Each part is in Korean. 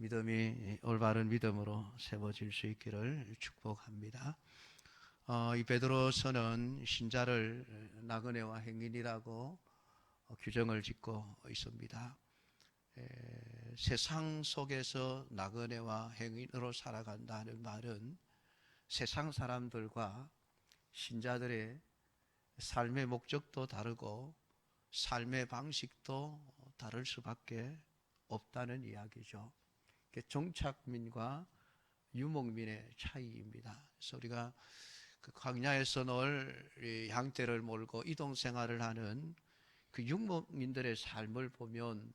믿음이 올바른 믿음으로 세워질 수 있기를 축복합니다. 이 베드로서는 신자를 나그네와 행인이라고 규정을 짓고 있습니다. 세상 속에서 나그네와 행인으로 살아간다는 말은 세상 사람들과 신자들의 삶의 목적도 다르고 삶의 방식도 다를 수밖에 없다는 이야기죠. 정착민과 유목민의 차이입니다. 그래서 우리가 그 광야에서 늘 양떼를 몰고 이동 생활을 하는 그 유목민들의 삶을 보면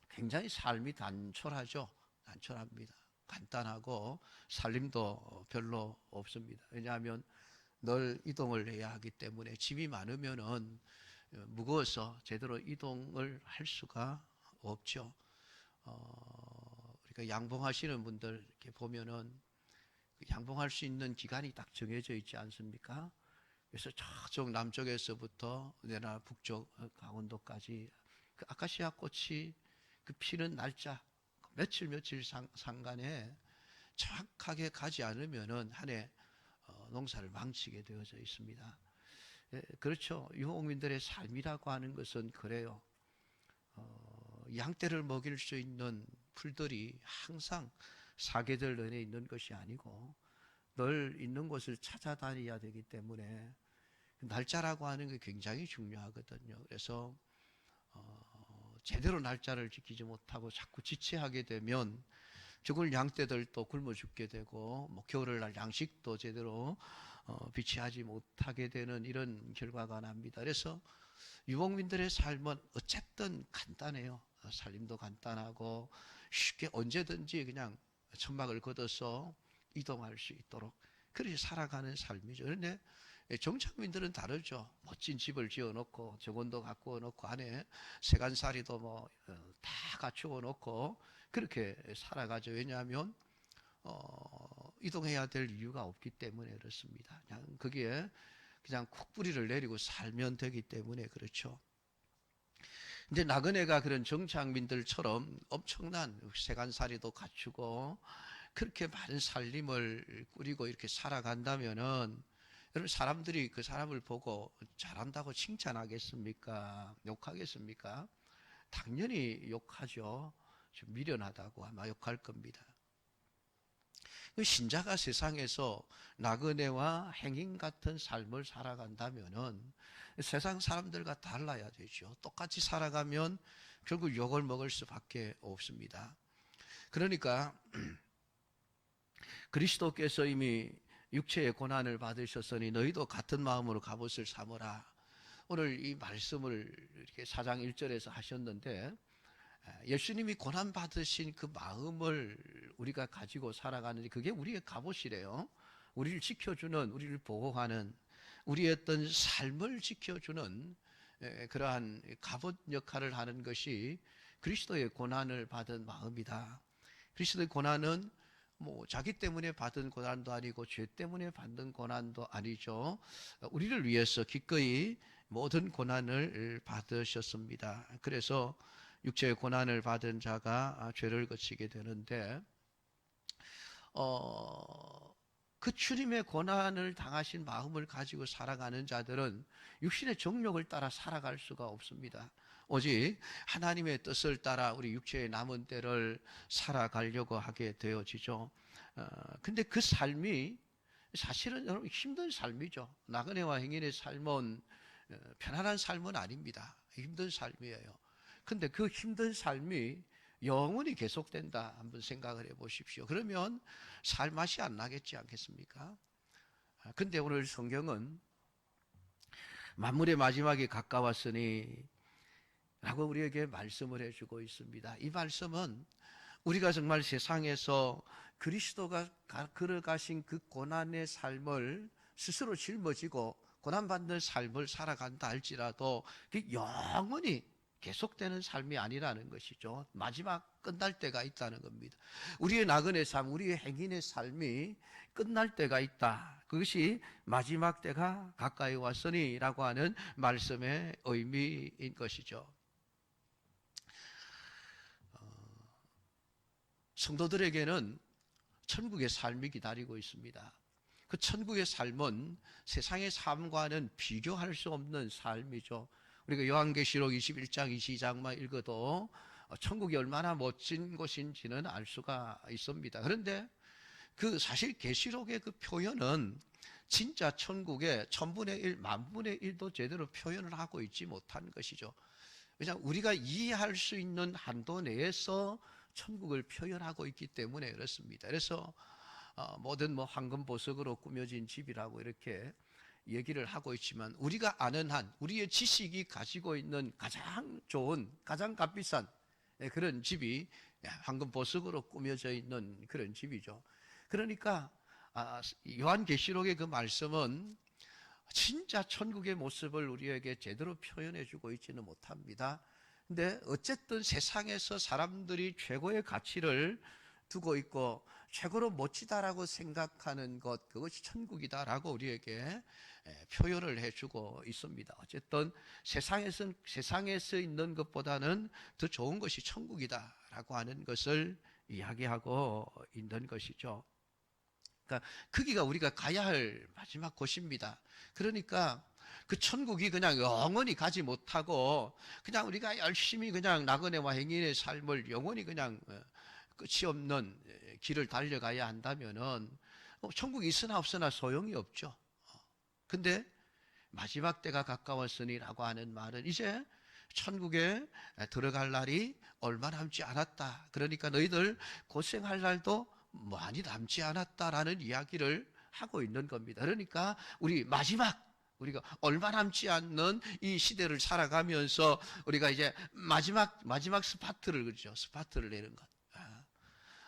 굉장히 삶이 단촐하죠. 단촐합니다. 간단하고 살림도 별로 없습니다. 왜냐하면 늘 이동을 해야 하기 때문에 짐이 많으면은 무거워서 제대로 이동을 할 수가 없죠. 우리가 양봉하시는 분들 이렇게 보면은 양봉할 수 있는 기간이 딱 정해져 있지 않습니까? 그래서 저쪽 남쪽에서부터 내나 북쪽 강원도까지 그 아카시아 꽃이 그 피는 날짜 며칠 상간에 정확하게 가지 않으면은 한 해 농사를 망치게 되어져 있습니다. 그렇죠. 유목민들의 삶이라고 하는 것은 그래요. 양떼를 먹일 수 있는 풀들이 항상 사계절 내내 있는 것이 아니고 늘 있는 곳을 찾아다녀야 되기 때문에 날짜라고 하는 게 굉장히 중요하거든요. 그래서 제대로 날짜를 지키지 못하고 자꾸 지체하게 되면 죽을 양떼들도 굶어 죽게 되고 겨울날 양식도 제대로 비치하지 못하게 되는 이런 결과가 납니다. 그래서 유목민들의 삶은 어쨌든 간단해요. 살림도 간단하고 쉽게 언제든지 그냥 천막을 걷어서 이동할 수 있도록 그렇게 살아가는 삶이죠. 그런데 정착민들은 다르죠. 멋진 집을 지어놓고 정원도 가꾸어 놓고 안에 세간살이도 다 갖추어 놓고 그렇게 살아가죠. 왜냐하면 이동해야 될 이유가 없기 때문에 그렇습니다. 그냥 거기에 그냥 콕 뿌리를 내리고 살면 되기 때문에 그렇죠. 근데 나그네가 그런 정착민들처럼 엄청난 세간살이도 갖추고 그렇게 많은 살림을 꾸리고 이렇게 살아간다면은 여러분 사람들이 그 사람을 보고 잘한다고 칭찬하겠습니까? 욕하겠습니까? 당연히 욕하죠. 좀 미련하다고 아마 욕할 겁니다. 신자가 세상에서 나그네와 행인 같은 삶을 살아간다면은 세상 사람들과 달라야 되죠. 똑같이 살아가면 결국 욕을 먹을 수밖에 없습니다. 그러니까 그리스도께서 이미 육체의 고난을 받으셨으니 너희도 같은 마음으로 갑옷을 삼으라. 오늘 이 말씀을 이렇게 4장 1절에서 하셨는데 예수님이 고난 받으신 그 마음을 우리가 가지고 살아가는데 그게 우리의 갑옷이래요. 우리를 지켜주는, 우리를 보호하는, 우리의 어떤 삶을 지켜주는 그러한 갑옷 역할을 하는 것이 그리스도의 고난을 받은 마음이다. 그리스도의 고난은 자기 때문에 받은 고난도 아니고 죄 때문에 받는 고난도 아니죠. 우리를 위해서 기꺼이 모든 고난을 받으셨습니다. 그래서 육체의 고난을 받은 자가 죄를 거치게 되는데 그 주님의 고난을 당하신 마음을 가지고 살아가는 자들은 육신의 정욕을 따라 살아갈 수가 없습니다. 오직 하나님의 뜻을 따라 우리 육체의 남은 때를 살아가려고 하게 되어지죠. 근데 그 삶이 사실은 여러분 힘든 삶이죠. 나그네와 행인의 삶은 편안한 삶은 아닙니다. 힘든 삶이에요. 근데 그 힘든 삶이 영원히 계속된다 한번 생각을 해 보십시오. 그러면 살 맛이 안 나겠지 않겠습니까? 근데 오늘 성경은 만물의 마지막이 가까웠으니 라고 우리에게 말씀을 해주고 있습니다. 이 말씀은 우리가 정말 세상에서 그리스도가 걸어가신 그 고난의 삶을 스스로 짊어지고 고난받는 삶을 살아간다 할지라도 영원히 계속되는 삶이 아니라는 것이죠. 마지막 끝날 때가 있다는 겁니다. 우리의 나그네 삶, 우리의 행인의 삶이 끝날 때가 있다. 그것이 마지막 때가 가까이 왔으니 라고 하는 말씀의 의미인 것이죠. 성도들에게는 천국의 삶이 기다리고 있습니다. 그 천국의 삶은 세상의 삶과는 비교할 수 없는 삶이죠. 우리가 요한계시록 21장 22장만 읽어도 천국이 얼마나 멋진 곳인지는 알 수가 있습니다. 그런데 그 사실 계시록의 그 표현은 진짜 천국의 천분의 일, 만분의 일도 제대로 표현을 하고 있지 못한 것이죠. 왜냐하면 우리가 이해할 수 있는 한도 내에서 천국을 표현하고 있기 때문에 그렇습니다. 그래서 모든 황금 보석으로 꾸며진 집이라고 이렇게 얘기를 하고 있지만, 우리가 아는 한 우리의 지식이 가지고 있는 가장 좋은, 가장 값비싼 그런 집이 황금 보석으로 꾸며져 있는 그런 집이죠. 그러니까 요한계시록의 그 말씀은 진짜 천국의 모습을 우리에게 제대로 표현해 주고 있지는 못합니다. 근데 어쨌든 세상에서 사람들이 최고의 가치를 두고 있고 최고로 멋지다라고 생각하는 것, 그것이 천국이다라고 우리에게 표현을 해주고 있습니다. 어쨌든 세상에서 있는 것보다는 더 좋은 것이 천국이다라고 하는 것을 이야기하고 있는 것이죠. 그러니까 거기가 우리가 가야 할 마지막 곳입니다. 그러니까 그 천국이 그냥 영원히 가지 못하고 그냥 우리가 열심히 그냥 나그네와 행인의 삶을 영원히 그냥 끝이 없는 길을 달려가야 한다면은 천국이 있으나 없으나 소용이 없죠. 근데 마지막 때가 가까웠으니라고 하는 말은 이제 천국에 들어갈 날이 얼마 남지 않았다. 그러니까 너희들 고생할 날도 많이 남지 않았다라는 이야기를 하고 있는 겁니다. 그러니까 우리가 얼마 남지 않는 이 시대를 살아가면서 우리가 이제 마지막 스파트를, 그렇죠. 스파트를 내는 것.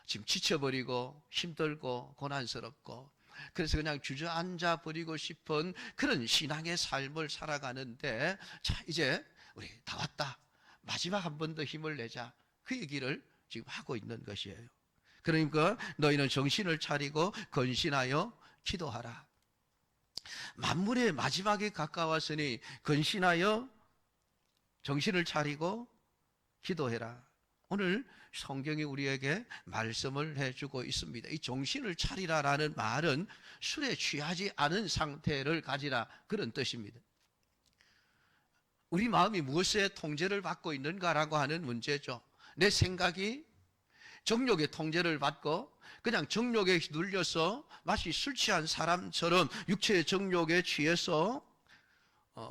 지금 지쳐버리고 힘들고 고난스럽고 그래서 그냥 주저앉아 버리고 싶은 그런 신앙의 삶을 살아가는데, 자, 이제 우리 다 왔다. 마지막 한 번 더 힘을 내자. 그 얘기를 지금 하고 있는 것이에요. 그러니까 너희는 정신을 차리고 건신하여 기도하라. 만물의 마지막에 가까웠으니 건신하여 정신을 차리고 기도해라. 오늘 성경이 우리에게 말씀을 해주고 있습니다. 이 정신을 차리라라는 말은 술에 취하지 않은 상태를 가지라, 그런 뜻입니다. 우리 마음이 무엇에 통제를 받고 있는가라고 하는 문제죠. 내 생각이 정욕의 통제를 받고 그냥 정욕에 눌려서 마치 술 취한 사람처럼 육체의 정욕에 취해서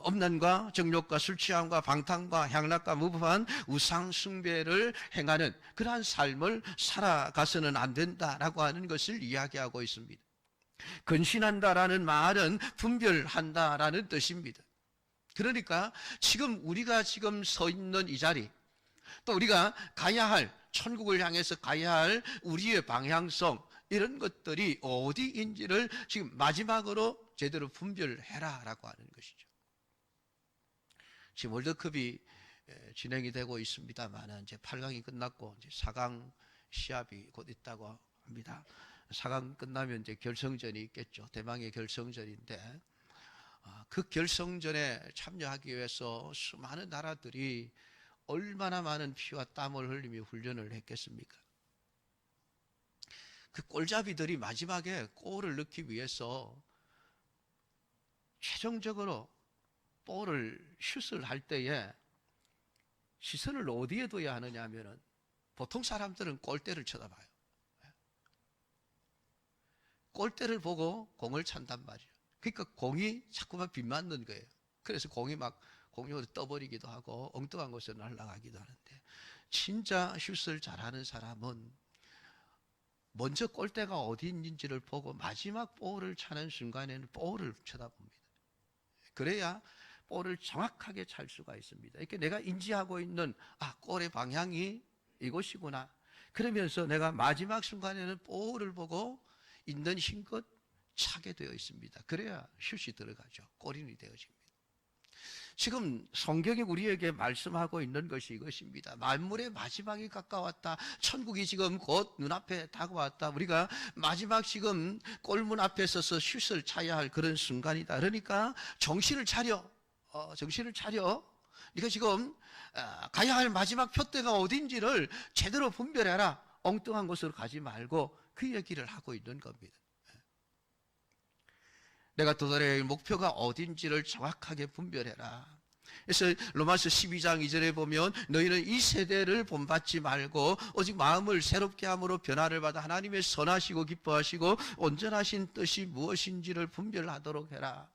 음란과 정욕과 술 취함과 방탕과 향락과 무법한 우상 숭배를 행하는 그러한 삶을 살아가서는 안 된다라고 하는 것을 이야기하고 있습니다. 근신한다라는 말은 분별한다라는 뜻입니다. 그러니까 우리가 지금 서 있는 이 자리, 또 우리가 가야 할, 천국을 향해서 가야 할 우리의 방향성, 이런 것들이 어디인지를 지금 마지막으로 제대로 분별해라라고 하는 것이죠. 지금 월드컵이 진행이 되고 있습니다만 이제 8강이 끝났고 이제 4강 시합이 곧 있다고 합니다. 4강 끝나면 이제 결승전이 있겠죠. 대망의 결승전인데 그 결승전에 참여하기 위해서 수많은 나라들이 얼마나 많은 피와 땀을 흘리며 훈련을 했겠습니까? 그 골잡이들이 마지막에 골을 넣기 위해서 최종적으로 슛을 할 때에 시선을 어디에 둬야 하느냐 하면은, 보통 사람들은 골대를 쳐다봐요. 골대를 보고 공을 찬단 말이에요. 그러니까 공이 자꾸만 빗맞는 거예요. 그래서 공이 떠버리기도 하고 엉뚱한 곳에 날아가기도 하는데, 진짜 슛을 잘하는 사람은 먼저 골대가 어디 있는지를 보고 마지막 볼을 차는 순간에는 볼을 쳐다봅니다. 그래야 볼을 정확하게 찰 수가 있습니다. 이렇게 내가 인지하고 있는 골의 방향이 이곳이구나. 그러면서 내가 마지막 순간에는 볼을 보고 있는 힘껏 차게 되어 있습니다. 그래야 슛이 들어가죠. 골인이 되어집니다. 지금 성경이 우리에게 말씀하고 있는 것이 이것입니다. 만물의 마지막이 가까웠다. 천국이 지금 곧 눈앞에 다가왔다. 우리가 마지막 지금 골문 앞에 서서 슛을 차야 할 그런 순간이다. 그러니까 정신을 차려. 네가 지금 가야 할 마지막 표대가 어딘지를 제대로 분별해라. 엉뚱한 곳으로 가지 말고 그 얘기를 하고 있는 겁니다. 내가 도달해야 할 목표가 어딘지를 정확하게 분별해라. 그래서 로마서 12장 2절에 보면 너희는 이 세대를 본받지 말고 오직 마음을 새롭게 함으로 변화를 받아 하나님의 선하시고 기뻐하시고 온전하신 뜻이 무엇인지를 분별하도록 해라.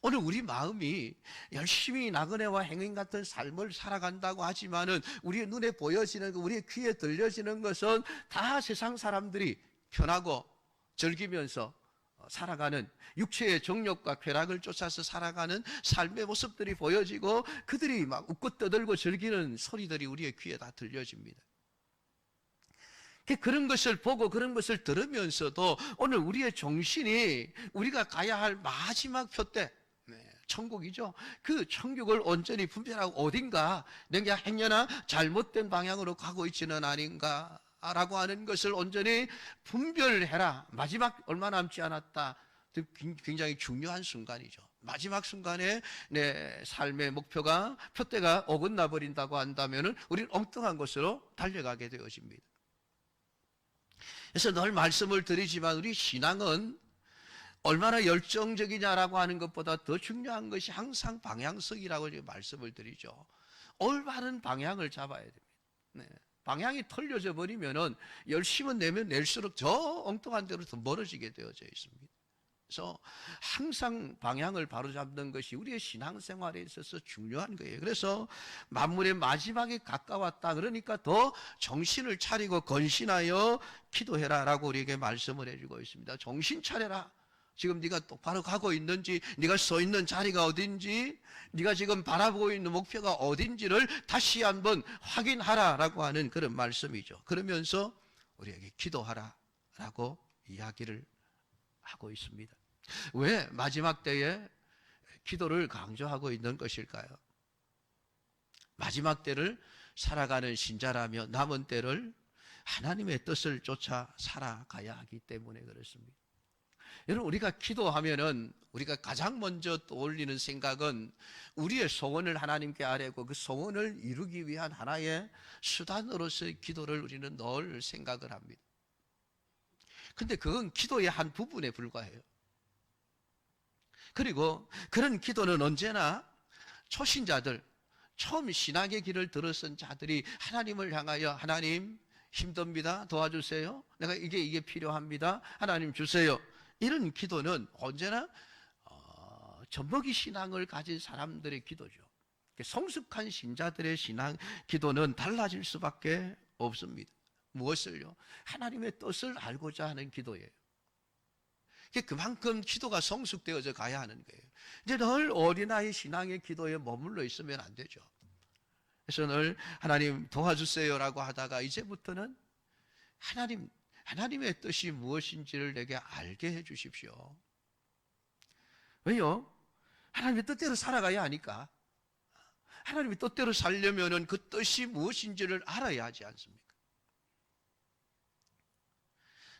오늘 우리 마음이 열심히 나그네와 행인 같은 삶을 살아간다고 하지만은 우리의 눈에 보여지는 것, 우리의 귀에 들려지는 것은 다 세상 사람들이 편하고 즐기면서 살아가는 육체의 정욕과 쾌락을 쫓아서 살아가는 삶의 모습들이 보여지고 그들이 막 웃고 떠들고 즐기는 소리들이 우리의 귀에 다 들려집니다. 그런 것을 보고 그런 것을 들으면서도 오늘 우리의 정신이 우리가 가야 할 마지막 표대, 천국이죠. 그 천국을 온전히 분별하고 어딘가 내가 행여나 잘못된 방향으로 가고 있지는 아닌가 라고 하는 것을 온전히 분별해라. 마지막 얼마 남지 않았다. 굉장히 중요한 순간이죠. 마지막 순간에 내 삶의 목표가 표대가 어긋나 버린다고 한다면 우리는 엉뚱한 곳으로 달려가게 되어집니다. 그래서 늘 말씀을 드리지만 우리 신앙은 얼마나 열정적이냐라고 하는 것보다 더 중요한 것이 항상 방향성이라고 말씀을 드리죠. 올바른 방향을 잡아야 됩니다. 방향이 틀려져 버리면은 열심은 내면 낼수록 저 엉뚱한 데로 더 멀어지게 되어져 있습니다. 그래서 항상 방향을 바로잡는 것이 우리의 신앙생활에 있어서 중요한 거예요. 그래서 만물의 마지막에 가까웠다. 그러니까 더 정신을 차리고 건신하여 기도해라라고 우리에게 말씀을 해주고 있습니다. 정신 차려라. 지금 네가 똑바로 가고 있는지, 네가 서 있는 자리가 어딘지, 네가 지금 바라보고 있는 목표가 어딘지를 다시 한번 확인하라라고 하는 그런 말씀이죠. 그러면서 우리에게 기도하라라고 이야기를 하고 있습니다. 왜 마지막 때에 기도를 강조하고 있는 것일까요? 마지막 때를 살아가는 신자라며 남은 때를 하나님의 뜻을 쫓아 살아가야 하기 때문에 그렇습니다. 여러분, 우리가 기도하면은 우리가 가장 먼저 떠올리는 생각은 우리의 소원을 하나님께 아뢰고 그 소원을 이루기 위한 하나의 수단으로서의 기도를 우리는 늘 생각을 합니다. 근데 그건 기도의 한 부분에 불과해요. 그리고 그런 기도는 언제나 초신자들, 처음 신앙의 길을 들어선 자들이 하나님을 향하여 하나님 힘듭니다. 도와주세요. 내가 이게 필요합니다. 하나님 주세요. 이런 기도는 언제나 젖먹이 신앙을 가진 사람들의 기도죠. 성숙한 신자들의 신앙 기도는 달라질 수밖에 없습니다. 무엇을요? 하나님의 뜻을 알고자 하는 기도예요. 그만큼 기도가 성숙되어져 가야 하는 거예요. 이제 늘 어린아이 신앙의 기도에 머물러 있으면 안 되죠. 그래서 늘 하나님 도와주세요라고 하다가 이제부터는 하나님의 뜻이 무엇인지를 내게 알게 해 주십시오. 왜요? 하나님의 뜻대로 살아가야 하니까. 하나님의 뜻대로 살려면은 그 뜻이 무엇인지를 알아야 하지 않습니까?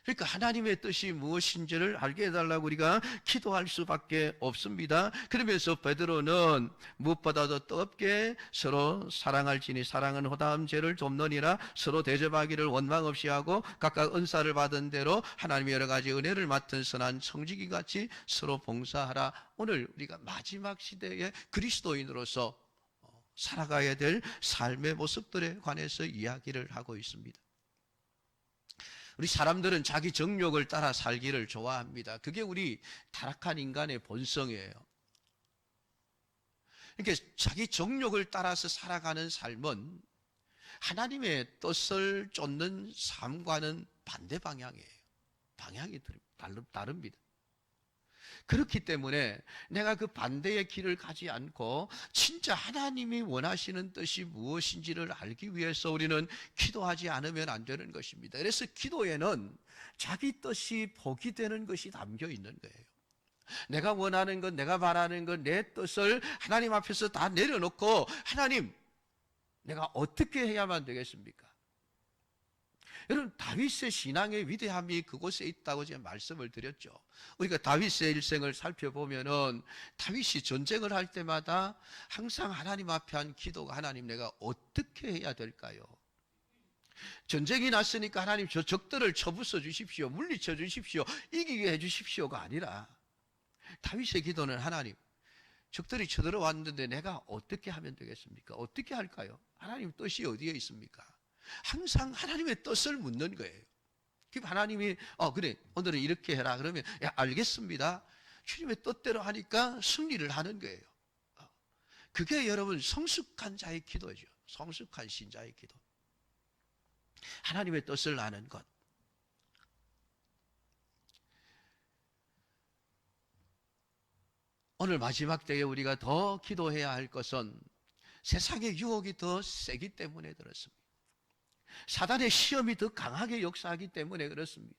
그러니까 하나님의 뜻이 무엇인지를 알게 해달라고 우리가 기도할 수밖에 없습니다. 그러면서 베드로는 무엇보다도 뜨겁게 서로 사랑할지니 사랑은 허다한 죄를 돕느니라. 서로 대접하기를 원망 없이 하고 각각 은사를 받은 대로 하나님의 여러 가지 은혜를 맡은 선한 청지기 같이 서로 봉사하라. 오늘 우리가 마지막 시대의 그리스도인으로서 살아가야 될 삶의 모습들에 관해서 이야기를 하고 있습니다. 우리 사람들은 자기 정욕을 따라 살기를 좋아합니다. 그게 우리 타락한 인간의 본성이에요. 그러니까 자기 정욕을 따라서 살아가는 삶은 하나님의 뜻을 쫓는 삶과는 반대 방향이에요. 방향이 다릅니다. 그렇기 때문에 내가 그 반대의 길을 가지 않고 진짜 하나님이 원하시는 뜻이 무엇인지를 알기 위해서 우리는 기도하지 않으면 안 되는 것입니다. 그래서 기도에는 자기 뜻이 복이 되는 것이 담겨 있는 거예요. 내가 원하는 것, 내가 바라는 것, 내 뜻을 하나님 앞에서 다 내려놓고 하나님, 내가 어떻게 해야만 되겠습니까? 여러분, 다윗의 신앙의 위대함이 그곳에 있다고 제가 말씀을 드렸죠. 우리가 다윗의 일생을 살펴보면은 다윗이 전쟁을 할 때마다 항상 하나님 앞에 한 기도가 하나님, 내가 어떻게 해야 될까요? 전쟁이 났으니까 하나님 저 적들을 쳐부숴 주십시오, 물리쳐 주십시오, 이기게 해 주십시오가 아니라, 다윗의 기도는 하나님, 적들이 쳐들어왔는데 내가 어떻게 하면 되겠습니까? 어떻게 할까요? 하나님 뜻이 어디에 있습니까? 항상 하나님의 뜻을 묻는 거예요. 그럼 하나님이 그래 오늘은 이렇게 해라 그러면 알겠습니다. 주님의 뜻대로 하니까 승리를 하는 거예요. 그게 여러분 성숙한 자의 기도죠. 성숙한 신자의 기도. 하나님의 뜻을 아는 것. 오늘 마지막 때에 우리가 더 기도해야 할 것은 세상의 유혹이 더 세기 때문에 그렇습니다. 사단의 시험이 더 강하게 역사하기 때문에 그렇습니다.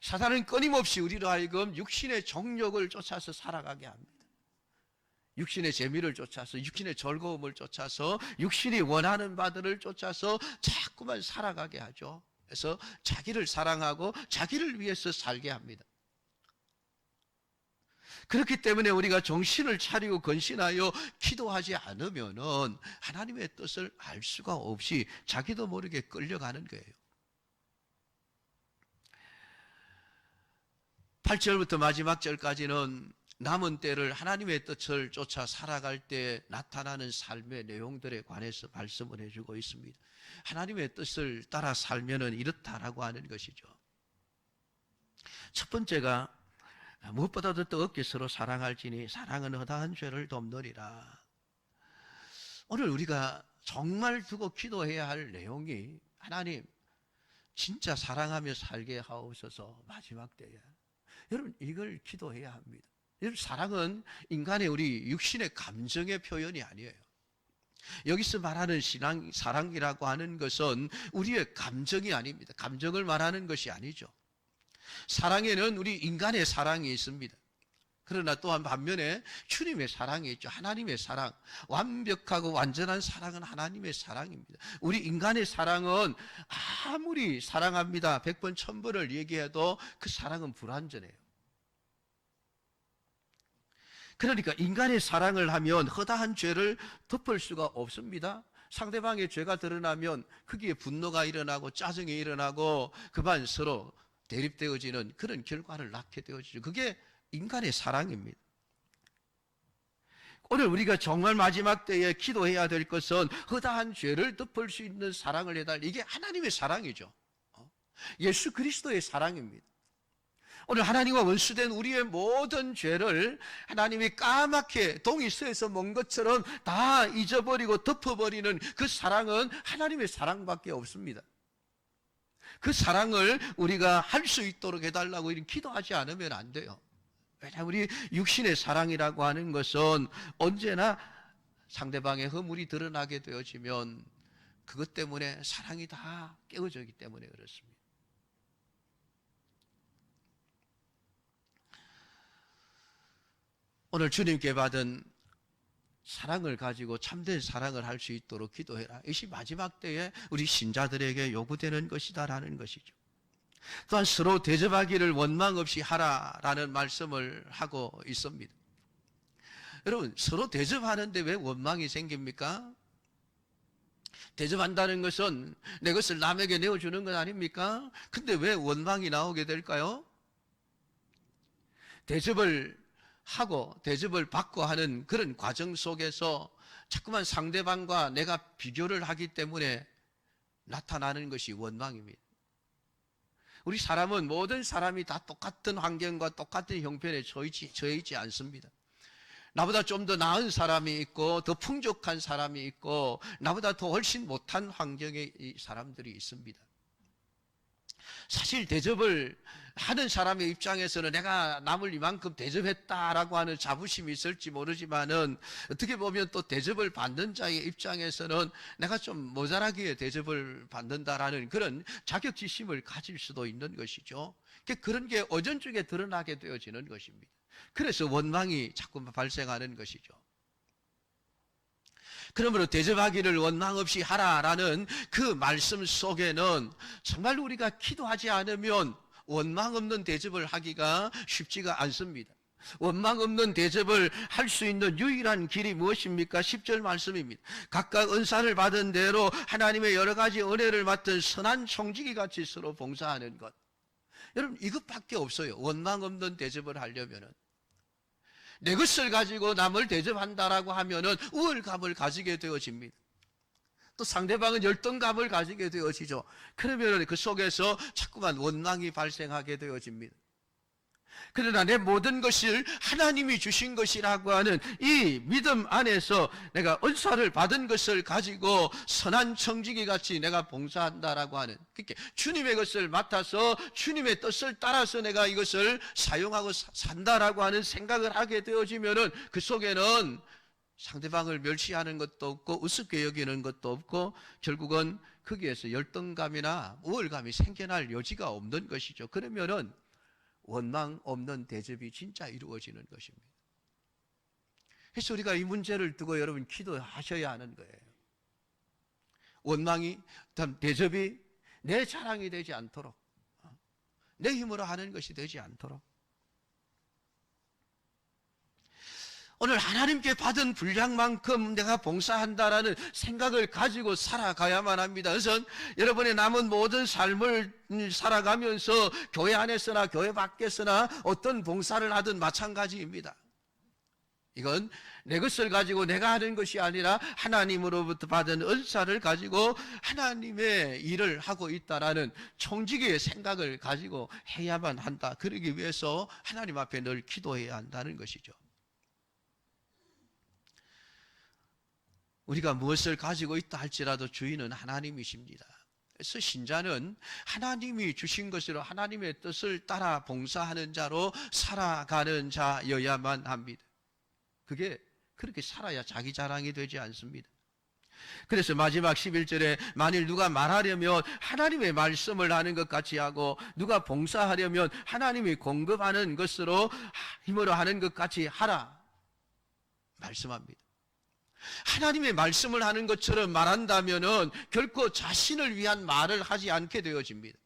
사단은 끊임없이 우리로 하여금 육신의 정욕을 쫓아서 살아가게 합니다. 육신의 재미를 쫓아서, 육신의 즐거움을 쫓아서, 육신이 원하는 바들을 쫓아서 자꾸만 살아가게 하죠. 그래서 자기를 사랑하고 자기를 위해서 살게 합니다. 그렇기 때문에 우리가 정신을 차리고 건신하여 기도하지 않으면은 하나님의 뜻을 알 수가 없이 자기도 모르게 끌려가는 거예요. 8절부터 마지막 절까지는 남은 때를 하나님의 뜻을 쫓아 살아갈 때 나타나는 삶의 내용들에 관해서 말씀을 해주고 있습니다. 하나님의 뜻을 따라 살면은 이렇다라고 하는 것이죠. 첫 번째가 무엇보다도 뜨겁게 서로 사랑할지니 사랑은 허다한 죄를 덮느니라. 오늘 우리가 정말 두고 기도해야 할 내용이 하나님 진짜 사랑하며 살게 하옵소서. 마지막 때에 여러분 이걸 기도해야 합니다. 여러분 사랑은 인간의 우리 육신의 감정의 표현이 아니에요. 여기서 말하는 사랑이라고 하는 것은 우리의 감정이 아닙니다. 감정을 말하는 것이 아니죠. 사랑에는 우리 인간의 사랑이 있습니다. 그러나 또한 반면에 주님의 사랑이 있죠. 하나님의 사랑, 완벽하고 완전한 사랑은 하나님의 사랑입니다. 우리 인간의 사랑은 아무리 사랑합니다 100번 1000번을 얘기해도 그 사랑은 불완전해요. 그러니까 인간의 사랑을 하면 허다한 죄를 덮을 수가 없습니다. 상대방의 죄가 드러나면 거기에 분노가 일어나고 짜증이 일어나고 그만 서로 대립되어지는 그런 결과를 낳게 되어지죠. 그게 인간의 사랑입니다. 오늘 우리가 정말 마지막 때에 기도해야 될 것은 허다한 죄를 덮을 수 있는 사랑을 해달라. 이게 하나님의 사랑이죠. 예수 그리스도의 사랑입니다. 오늘 하나님과 원수된 우리의 모든 죄를 하나님이 까맣게 동이서에서 먼 것처럼 다 잊어버리고 덮어버리는 그 사랑은 하나님의 사랑밖에 없습니다. 그 사랑을 우리가 할 수 있도록 해달라고 이렇게 기도하지 않으면 안 돼요. 왜냐하면 우리 육신의 사랑이라고 하는 것은 언제나 상대방의 허물이 드러나게 되어지면 그것 때문에 사랑이 다 깨어지기 때문에 그렇습니다. 오늘 주님께 받은 사랑을 가지고 참된 사랑을 할 수 있도록 기도해라. 이것이 마지막 때에 우리 신자들에게 요구되는 것이다라는 것이죠. 또한 서로 대접하기를 원망 없이 하라라는 말씀을 하고 있습니다. 여러분 서로 대접하는데 왜 원망이 생깁니까? 대접한다는 것은 내 것을 남에게 내어주는 것 아닙니까? 근데 왜 원망이 나오게 될까요? 대접을 하고 대접을 받고 하는 그런 과정 속에서 자꾸만 상대방과 내가 비교를 하기 때문에 나타나는 것이 원망입니다. 우리 사람은 모든 사람이 다 똑같은 환경과 똑같은 형편에 처해 있지 않습니다. 나보다 좀 더 나은 사람이 있고 더 풍족한 사람이 있고 나보다 더 훨씬 못한 환경의 사람들이 있습니다. 사실 대접을 하는 사람의 입장에서는 내가 남을 이만큼 대접했다라고 하는 자부심이 있을지 모르지만은 어떻게 보면 또 대접을 받는 자의 입장에서는 내가 좀 모자라게 대접을 받는다라는 그런 자격지심을 가질 수도 있는 것이죠. 그런 게 어전중에 드러나게 되어지는 것입니다. 그래서 원망이 자꾸 발생하는 것이죠. 그러므로 대접하기를 원망 없이 하라라는 그 말씀 속에는 정말 우리가 기도하지 않으면 원망 없는 대접을 하기가 쉽지가 않습니다. 원망 없는 대접을 할 수 있는 유일한 길이 무엇입니까? 10절 말씀입니다. 각각 은사를 받은 대로 하나님의 여러 가지 은혜를 맡은 선한 청지기 같이 서로 봉사하는 것. 여러분, 이것밖에 없어요. 원망 없는 대접을 하려면은. 내 것을 가지고 남을 대접한다라고 하면은 우월감을 가지게 되어집니다. 또 상대방은 열등감을 가지게 되어지죠. 그러면 그 속에서 자꾸만 원망이 발생하게 되어집니다. 그러나 내 모든 것을 하나님이 주신 것이라고 하는 이 믿음 안에서 내가 은사를 받은 것을 가지고 선한 청지기 같이 내가 봉사한다라고 하는, 그렇게 주님의 것을 맡아서 주님의 뜻을 따라서 내가 이것을 사용하고 산다라고 하는 생각을 하게 되어지면은 그 속에는 상대방을 멸시하는 것도 없고 우습게 여기는 것도 없고 결국은 거기에서 열등감이나 우월감이 생겨날 여지가 없는 것이죠. 그러면은 원망 없는 대접이 진짜 이루어지는 것입니다. 그래서 우리가 이 문제를 두고 여러분 기도하셔야 하는 거예요. 원망이, 대접이 내 자랑이 되지 않도록, 내 힘으로 하는 것이 되지 않도록. 오늘 하나님께 받은 분량만큼 내가 봉사한다라는 생각을 가지고 살아가야만 합니다. 그래서 여러분의 남은 모든 삶을 살아가면서 교회 안에서나 교회 밖에서나 어떤 봉사를 하든 마찬가지입니다. 이건 내 것을 가지고 내가 하는 것이 아니라 하나님으로부터 받은 은사를 가지고 하나님의 일을 하고 있다라는 청지기의 생각을 가지고 해야만 한다. 그러기 위해서 하나님 앞에 늘 기도해야 한다는 것이죠. 우리가 무엇을 가지고 있다 할지라도 주인은 하나님이십니다. 그래서 신자는 하나님이 주신 것으로 하나님의 뜻을 따라 봉사하는 자로 살아가는 자여야만 합니다. 그게 그렇게 살아야 자기 자랑이 되지 않습니다. 그래서 마지막 11절에 만일 누가 말하려면 하나님의 말씀을 하는 것 같이 하고 누가 봉사하려면 하나님이 공급하는 것으로 힘으로 하는 것 같이 하라 말씀합니다. 하나님의 말씀을 하는 것처럼 말한다면은 결코 자신을 위한 말을 하지 않게 되어집니다.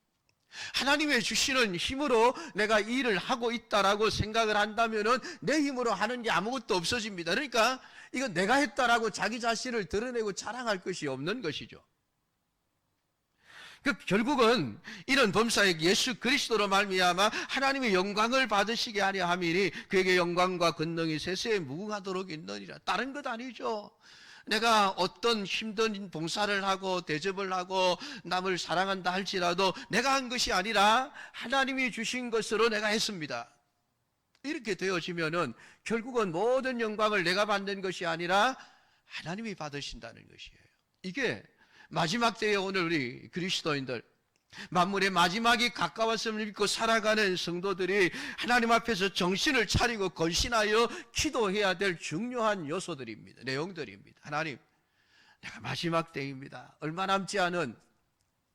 하나님의 주시는 힘으로 내가 일을 하고 있다라고 생각을 한다면은 내 힘으로 하는 게 아무것도 없어집니다. 그러니까 이건 내가 했다라고 자기 자신을 드러내고 자랑할 것이 없는 것이죠. 결국은 이런 범사에 예수 그리스도로 말미암아 하나님의 영광을 받으시게 하려 함이니 그에게 영광과 권능이 세세에 무궁하도록 있느니라. 다른 것 아니죠. 내가 어떤 힘든 봉사를 하고 대접을 하고 남을 사랑한다 할지라도 내가 한 것이 아니라 하나님이 주신 것으로 내가 했습니다. 이렇게 되어지면은 결국은 모든 영광을 내가 받는 것이 아니라 하나님이 받으신다는 것이에요. 이게 마지막 때에 오늘 우리 그리스도인들, 만물의 마지막이 가까웠음을 믿고 살아가는 성도들이 하나님 앞에서 정신을 차리고 건신하여 기도해야 될 중요한 요소들입니다. 내용들입니다. 하나님, 내가 마지막 때입니다. 얼마 남지 않은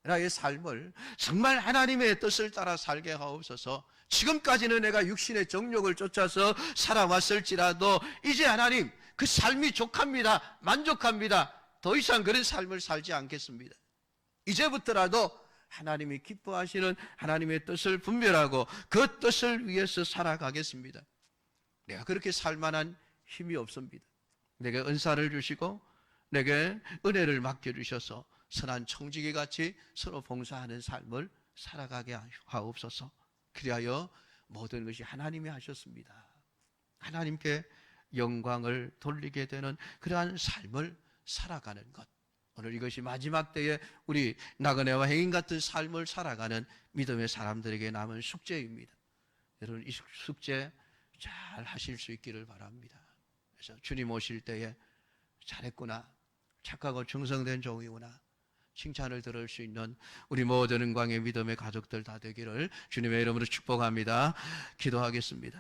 나의 삶을 정말 하나님의 뜻을 따라 살게 하옵소서. 지금까지는 내가 육신의 정욕을 쫓아서 살아왔을지라도 이제 하나님 그 삶이 족합니다. 만족합니다. 더 이상 그런 삶을 살지 않겠습니다. 이제부터라도 하나님이 기뻐하시는 하나님의 뜻을 분별하고 그 뜻을 위해서 살아가겠습니다. 내가 그렇게 살 만한 힘이 없습니다. 내게 은사를 주시고 내게 은혜를 맡겨주셔서 선한 청지기 같이 서로 봉사하는 삶을 살아가게 하옵소서. 그리하여 모든 것이 하나님이 하셨습니다. 하나님께 영광을 돌리게 되는 그러한 삶을 살아가는 것. 오늘 이것이 마지막 때에 우리 나그네와 행인 같은 삶을 살아가는 믿음의 사람들에게 남은 숙제입니다. 여러분 이 숙제 잘 하실 수 있기를 바랍니다. 그래서 주님 오실 때에 잘했구나, 착하고 충성된 종이구나 칭찬을 들을 수 있는 우리 모든 은광의 믿음의 가족들 다 되기를 주님의 이름으로 축복합니다. 기도하겠습니다.